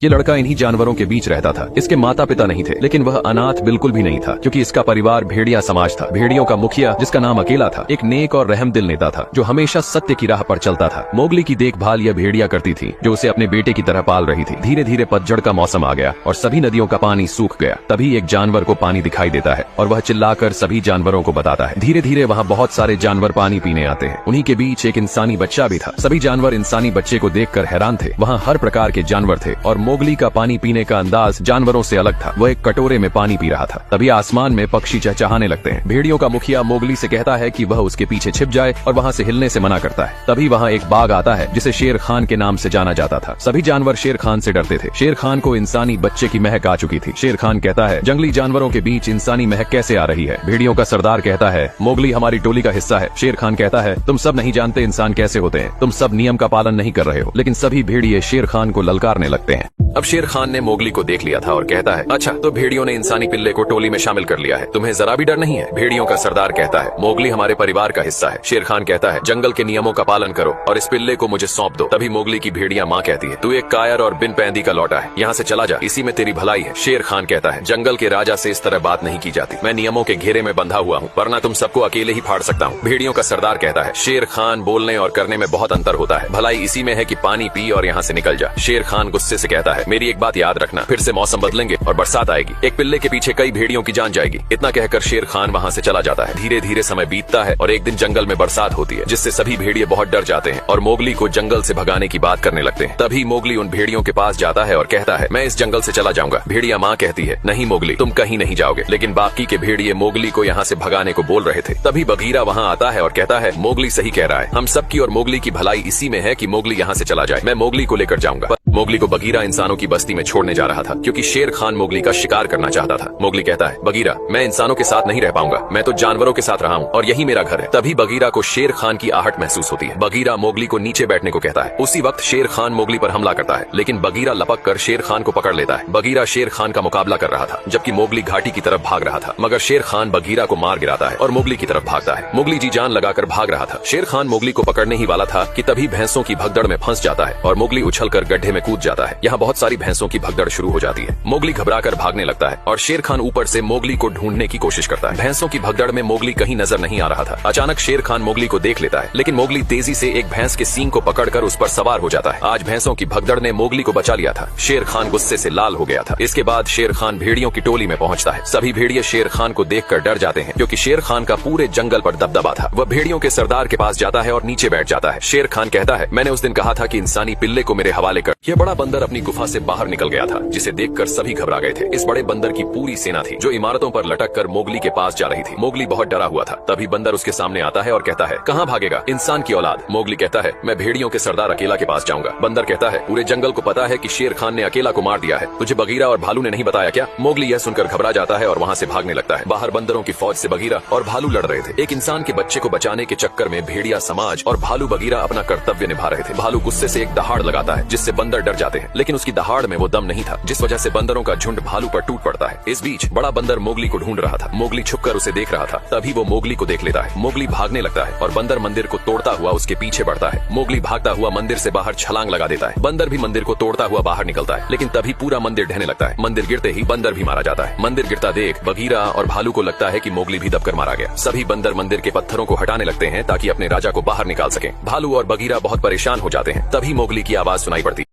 ये लड़का इन्हीं जानवरों के बीच रहता था। इसके माता पिता नहीं थे, लेकिन वह अनाथ बिल्कुल भी नहीं था, क्योंकि इसका परिवार भेड़िया समाज था। भेड़ियों का मुखिया, जिसका नाम अकेला था, एक नेक और रहमदिल नेता था जो हमेशा सत्य की राह पर चलता था। मोगली की देखभाल यह भेड़िया करती थी, जो उसे अपने बेटे की तरह पाल रही थी। धीरे धीरे पतझड़ का मौसम आ गया और सभी नदियों का पानी सूख गया। तभी एक जानवर को पानी दिखाई देता है और वह चिल्लाकर सभी जानवरों को बताता है। धीरे धीरे वहाँ बहुत सारे जानवर पानी पीने आते हैं। उन्हीं के बीच एक इंसानी बच्चा भी था। सभी जानवर इंसानी बच्चे को देखकर हैरान थे। वहाँ हर प्रकार के जानवर थे और मोगली का पानी पीने का अंदाज जानवरों से अलग था। वह एक कटोरे में पानी पी रहा था। तभी आसमान में पक्षी चहचहाने लगते हैं। भेड़ियों का मुखिया मोगली से कहता है कि वह उसके पीछे छिप जाए और वहाँ से हिलने से मना करता है। तभी वहाँ एक बाघ आता है जिसे शेर खान के नाम से जाना जाता था। सभी जानवर शेर खान से डरते थे। शेर खान को इंसानी बच्चे की महक आ चुकी थी। शेर खान कहता है, जंगली जानवरों के बीच इंसानी महक कैसे आ रही है? भेड़ियों का सरदार कहता है, मोगली हमारी टोली का हिस्सा है। शेर खान कहता है, तुम सब नहीं जानते इंसान कैसे होते हैं। तुम सब नियम का पालन नहीं कर रहे हो। लेकिन सभी भेड़िए शेर खान को ललकारने लगते हैं। अब शेर खान ने मोगली को देख लिया था और कहता है, अच्छा तो भेड़ियों ने इंसानी पिल्ले को टोली में शामिल कर लिया है। तुम्हें जरा भी डर नहीं है? भेड़ियों का सरदार कहता है, मोगली हमारे परिवार का हिस्सा है। शेर खान कहता है, जंगल के नियमों का पालन करो और इस पिल्ले को मुझे सौंप दो। तभी मोगली की भेड़िया माँ कहती है, तू एक कायर और बिन पैंदी का लौटा है, यहाँ से चला जा, इसी में तेरी भलाई है। शेर खान कहता है, जंगल के राजा से इस तरह बात नहीं की जाती। मैं नियमों के घेरे में बंधा हुआ हूँ, वरना तुम सबको अकेले ही फाड़ सकता हूँ। भेड़ियों का सरदार कहता है, शेर खान बोलने और करने में बहुत अंतर होता है। भलाई इसी में है कि पानी पी और यहाँ से निकल जा। शेर खान गुस्से से कहता है, मेरी एक बात याद रखना, फिर से मौसम बदलेंगे और बरसात आएगी। एक पिल्ले के पीछे कई भेड़ियों की जान जाएगी। इतना कहकर शेर खान वहाँ से चला जाता है। धीरे धीरे समय बीतता है और एक दिन जंगल में बरसात होती है, जिससे सभी भेड़िए बहुत डर जाते हैं और मोगली को जंगल से भगाने की बात करने लगते हैं। तभी मोगली उन भेड़ियों के पास जाता है और कहता है, मैं इस जंगल से चला जाऊंगा। भेड़िया माँ कहती है, नहीं मोगली, तुम कहीं नहीं जाओगे। लेकिन बाकी के भेड़िए मोगली को यहाँ से भगाने को बोल रहे थे। तभी बगीरा वहाँ आता है और कहता है, मोगली सही कह रहा है। हम सबकी और मोगली की भलाई इसी में है कि मोगली यहाँ से चला जाए। मैं मोगली को लेकर जाऊंगा। मोगली को बगीरा इंसानों की बस्ती में छोड़ने जा रहा था, क्योंकि शेर खान मोगली का शिकार करना चाहता था। मोगली कहता है, बगीरा, मैं इंसानों के साथ नहीं रह पाऊंगा, मैं तो जानवरों के साथ रहा हूँ और यही मेरा घर है। तभी बगीरा को शेर खान की आहट महसूस होती है। बगीरा मोगली को नीचे बैठने को कहता है। उसी वक्त शेर खान मोगली पर हमला करता है, लेकिन बगीरा लपक कर शेर खान को पकड़ लेता है। बगीरा शेर खान का मुकाबला कर रहा था, जबकि मोगली घाटी की तरफ भाग रहा था, मगर शेर खान बगीरा को मार गिराता है और मोगली की तरफ भागता है। मोगली जी जान लगाकर भाग रहा था। शेर खान मोगली को पकड़ने ही वाला था कि तभी भैंसों की भगदड़ में फंस जाता है और मोगली उछलकर गड्ढे में कूद जाता है। यहाँ बहुत सारी भैंसों की भगदड़ शुरू हो जाती है। मोगली घबराकर भागने लगता है और शेर खान ऊपर से मोगली को ढूंढने की कोशिश करता है। भैंसों की भगदड़ में मोगली कहीं नजर नहीं आ रहा था। अचानक शेर खान मोगली को देख लेता है, लेकिन मोगली तेजी से एक भैंस के सींग को पकड़कर उस पर सवार हो जाता है। आज भैंसों की भगदड़ ने मोगली को बचा लिया था। शेर खान गुस्से से लाल हो गया था। इसके बाद शेर खान भेड़ियों की टोली में पहुंचता है। सभी भेड़िए शेर खान को देखकर डर जाते हैं, क्योंकि शेर खान का पूरे जंगल पर दबदबा था। वह भेड़ियों के सरदार के पास जाता है और नीचे बैठ जाता है। शेर खान कहता है, मैंने उस दिन कहा था कि इंसानी पिल्ले को मेरे हवाले कर। यह बड़ा बंदर अपनी गुफा से बाहर निकल गया था, जिसे देखकर सभी घबरा गए थे। इस बड़े बंदर की पूरी सेना थी, जो इमारतों पर लटक कर मोगली के पास जा रही थी। मोगली बहुत डरा हुआ था। तभी बंदर उसके सामने आता है और कहता है, कहाँ भागेगा इंसान की औलाद? मोगली कहता है, मैं भेड़ियों के सरदार अकेला के पास जाऊंगा। बंदर कहता है, पूरे जंगल को पता है कि शेर खान ने अकेला को मार दिया है, तुझे बगीरा और भालू ने नहीं बताया क्या? मोगली यह सुनकर घबरा जाता है और वहाँ से भागने लगता है। बाहर बंदरों की फौज से बगीरा और भालू लड़ रहे थे। एक इंसान के बच्चे को बचाने के चक्कर में भेड़िया समाज और भालू बगीरा अपना कर्तव्य निभा रहे थे। भालू गुस्से से एक दहाड़ लगाता है, जिससे बंदर डर जाते हैं, लेकिन उसकी दहाड़ में वो दम नहीं था, जिस वजह से बंदरों का झुंड भालू पर टूट पड़ता है। इस बीच बड़ा बंदर मोगली को ढूंढ रहा था। मोगली छुपकर उसे देख रहा था। तभी वो मोगली को देख लेता है। मोगली भागने लगता है और बंदर मंदिर को तोड़ता हुआ उसके पीछे बढ़ता है। मोगली भागता हुआ मंदिर से बाहर छलांग लगा देता है। बंदर भी मंदिर को तोड़ता हुआ बाहर निकलता है, लेकिन तभी पूरा मंदिर ढहने लगता है। मंदिर गिरते ही बंदर भी मारा जाता है। मंदिर गिरता देख बगीरा और भालू को लगता है कि मोगली भी दबकर मारा गया। सभी बंदर मंदिर के पत्थरों को हटाने लगते हैं ताकि अपने राजा को बाहर निकाल सके। भालू और बगीरा बहुत परेशान हो जाते हैं। तभी मोगली की आवाज सुनाई पड़ती